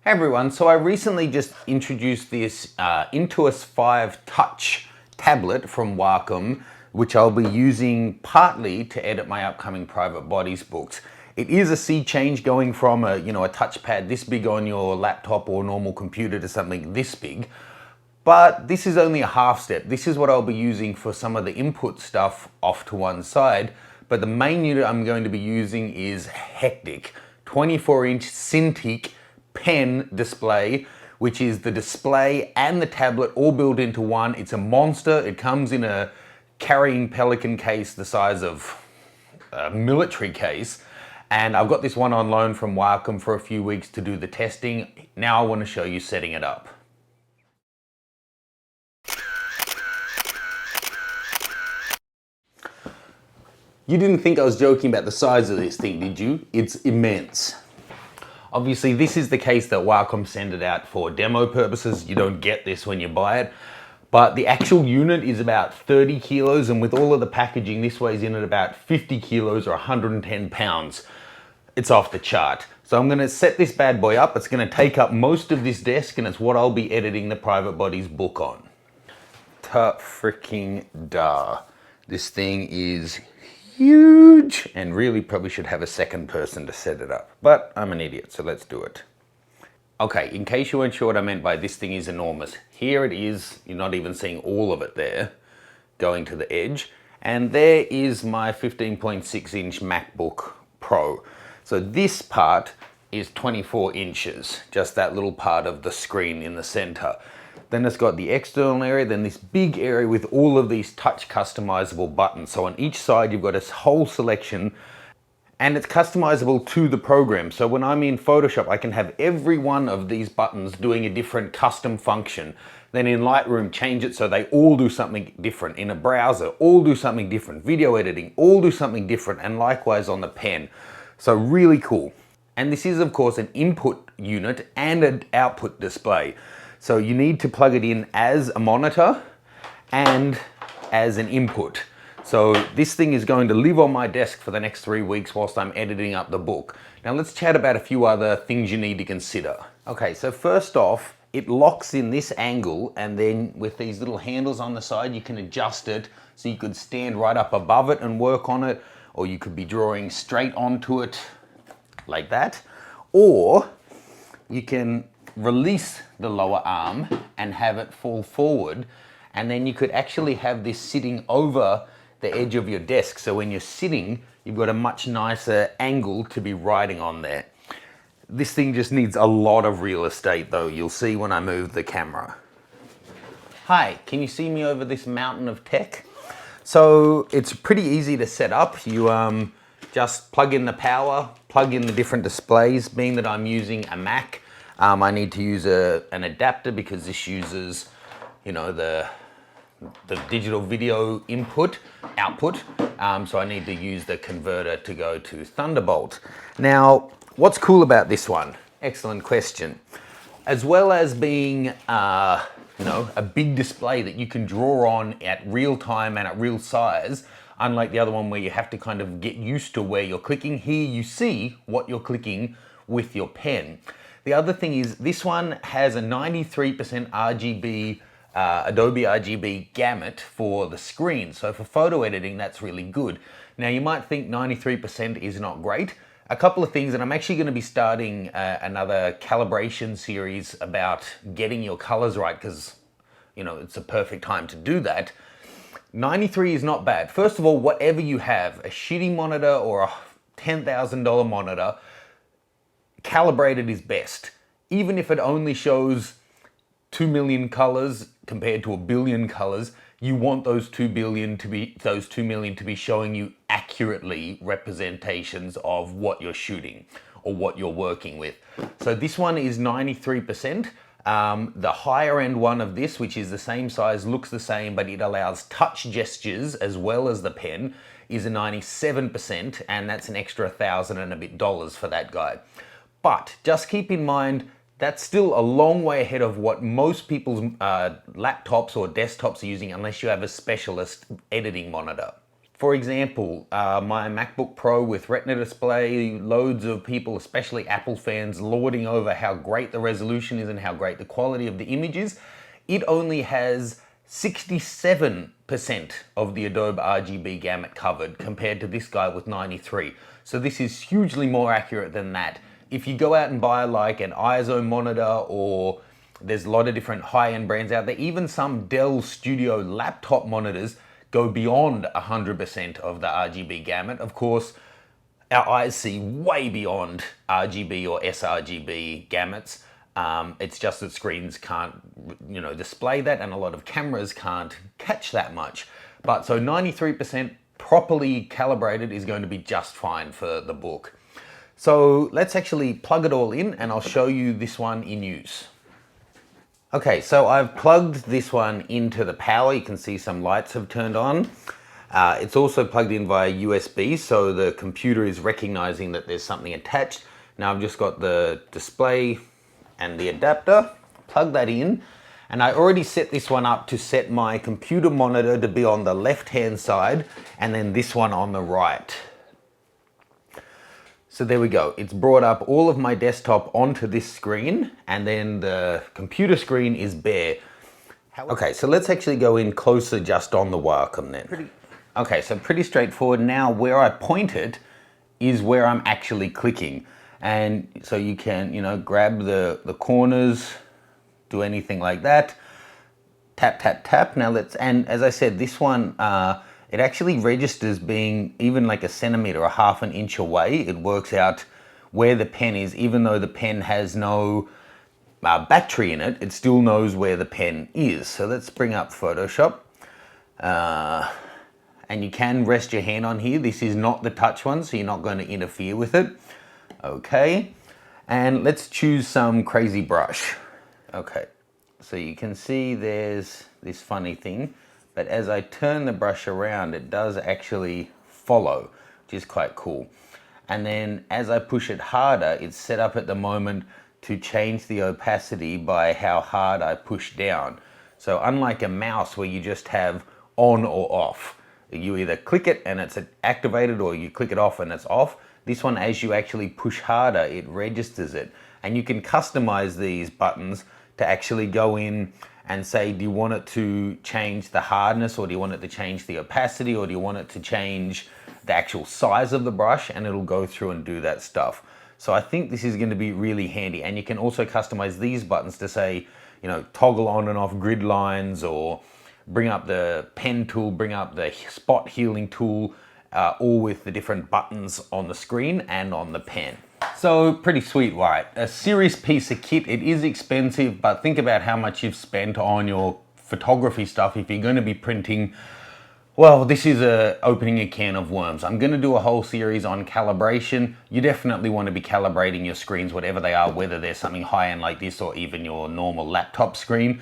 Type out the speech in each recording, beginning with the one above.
Hey everyone, so I recently just introduced this Intuos 5 Touch tablet from Wacom, which I'll be using partly to edit my upcoming private bodies books. It is a sea change going from a touchpad this big on your laptop or normal computer to something this big. But this is only a half step. This is what I'll be using for some of the input stuff off to one side. But the main unit I'm going to be using is hectic. 24-inch Cintiq pen display, which is the display and the tablet all built into one. It's a monster. It comes in a carrying pelican case the size of a military case. And I've got this one on loan from Wacom for a few weeks to do the testing. Now I want to show you setting it up. You didn't think I was joking about the size of this thing, did you? It's immense. Obviously, this is the case that Wacom sent it out for demo purposes. You don't get this when you buy it. But the actual unit is about 30 kilos, and with all of the packaging, this weighs in at about 50 kilos or 110 pounds. It's off the chart. So I'm gonna set this bad boy up. It's gonna take up most of this desk, and it's what I'll be editing the Private Bodies book on. Ta-freaking-da. This thing is huge and really probably should have a second person to set it up, but I'm an idiot, so let's do it. Okay, in case you weren't sure what I meant by this thing is enormous, here it is. You're not even seeing all of it there going to the edge, and there is my 15.6-inch MacBook Pro. So this part is 24 inches, just that little part of the screen in the center. Then it's got the external area, then this big area with all of these touch customizable buttons. So on each side, you've got a whole selection, and it's customizable to the program. So when I'm in Photoshop, I can have every one of these buttons doing a different custom function. Then in Lightroom, change it so they all do something different. In a browser, all do something different. Video editing, all do something different. And likewise on the pen. So really cool. And this is, of course, an input unit and an output display. So you need to plug it in as a monitor and as an input. So this thing is going to live on my desk for the next 3 weeks whilst I'm editing up the book. Now let's chat about a few other things you need to consider. Okay, so first off, it locks in this angle, and then with these little handles on the side, you can adjust it so you could stand right up above it and work on it, or you could be drawing straight onto it like that, or you can release the lower arm and have it fall forward, and then you could actually have this sitting over the edge of your desk. So when you're sitting, you've got a much nicer angle to be writing on there. This thing just needs a lot of real estate though. You'll see when I move the camera. Hi, can you see me over this mountain of tech? So it's pretty easy to set up. You just plug in the power, plug in the different displays. Being that I'm using a Mac, I need to use an adapter because this uses, the digital video output. So I need to use the converter to go to Thunderbolt. Now, what's cool about this one? Excellent question. As well as being, a big display that you can draw on at real time and at real size, unlike the other one where you have to kind of get used to where you're clicking, here you see what you're clicking with your pen. The other thing is this one has a 93% RGB, Adobe RGB gamut for the screen. So for photo editing, that's really good. Now you might think 93% is not great. A couple of things, and I'm actually going to be starting another calibration series about getting your colors right because, it's a perfect time to do that. 93 is not bad. First of all, whatever you have, a shitty monitor or a $10,000 monitor, calibrated is best. Even if it only shows 2 million colors compared to a billion colors, you want those 2 million to be showing you accurately representations of what you're shooting or what you're working with. So this one is 93%. The higher end one of this, which is the same size, looks the same, but it allows touch gestures as well as the pen, is a 97%, and that's an extra $1,000 and a bit for that guy. But just keep in mind, that's still a long way ahead of what most people's laptops or desktops are using unless you have a specialist editing monitor. For example, my MacBook Pro with Retina display, loads of people, especially Apple fans, lauding over how great the resolution is and how great the quality of the image is. It only has 67% of the Adobe RGB gamut covered compared to this guy with 93. So this is hugely more accurate than that. If you go out and buy like an ISO monitor, or there's a lot of different high-end brands out there, even some Dell Studio laptop monitors go beyond 100% of the RGB gamut. Of course, our eyes see way beyond RGB or sRGB gamuts. It's just that screens can't, display that, and a lot of cameras can't catch that much. But so 93% properly calibrated is going to be just fine for the book. So let's actually plug it all in and I'll show you this one in use. Okay, so I've plugged this one into the power. You can see some lights have turned on. It's also plugged in via USB, so the computer is recognizing that there's something attached. Now I've just got the display and the adapter, plug that in, and I already set this one up to set my computer monitor to be on the left-hand side and then this one on the right. So there we go. It's brought up all of my desktop onto this screen, and then the computer screen is bare. Okay, so let's actually go in closer just on the Wacom then. Okay, so pretty straightforward. Now where I point it is where I'm actually clicking. And so you can, grab the corners, do anything like that. Tap, tap, tap. Now and as I said, this one, it actually registers being even like a centimeter or half an inch away. It works out where the pen is, even though the pen has no battery in it, it still knows where the pen is. So let's bring up Photoshop. And you can rest your hand on here. This is not the touch one, so you're not going to interfere with it. Okay, and let's choose some crazy brush. Okay, so you can see there's this funny thing. But as I turn the brush around, it does actually follow, which is quite cool. And then as I push it harder, it's set up at the moment to change the opacity by how hard I push down. So unlike a mouse where you just have on or off, you either click it and it's activated or you click it off and it's off. This one, as you actually push harder, it registers it. And you can customize these buttons to actually go in and say, do you want it to change the hardness, or do you want it to change the opacity, or do you want it to change the actual size of the brush, and it'll go through and do that stuff. So I think this is going to be really handy. And you can also customize these buttons to say, toggle on and off grid lines, or bring up the pen tool, bring up the spot healing tool, all with the different buttons on the screen and on the pen. So pretty sweet, right? A serious piece of kit. It is expensive, but think about how much you've spent on your photography stuff. If you're going to be printing, well, this is opening a can of worms. I'm going to do a whole series on calibration. You definitely want to be calibrating your screens, whatever they are, whether they're something high-end like this or even your normal laptop screen.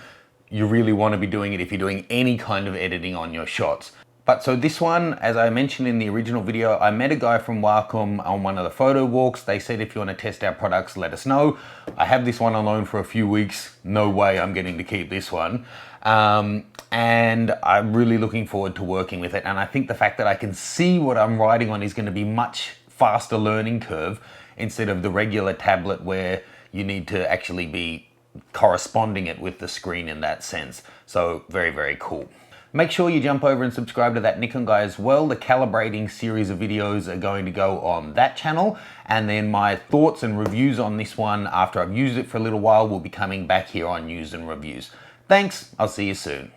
You really want to be doing it if you're doing any kind of editing on your shots. But so this one, as I mentioned in the original video, I met a guy from Wacom on one of the photo walks. They said, if you want to test our products, let us know. I have this one on loan for a few weeks. No way I'm getting to keep this one. And I'm really looking forward to working with it. And I think the fact that I can see what I'm writing on is going to be much faster learning curve instead of the regular tablet where you need to actually be corresponding it with the screen in that sense. So very, very cool. Make sure you jump over and subscribe to that Nikon guy as well. The calibrating series of videos are going to go on that channel. And then my thoughts and reviews on this one after I've used it for a little while will be coming back here on News and Reviews. Thanks, I'll see you soon.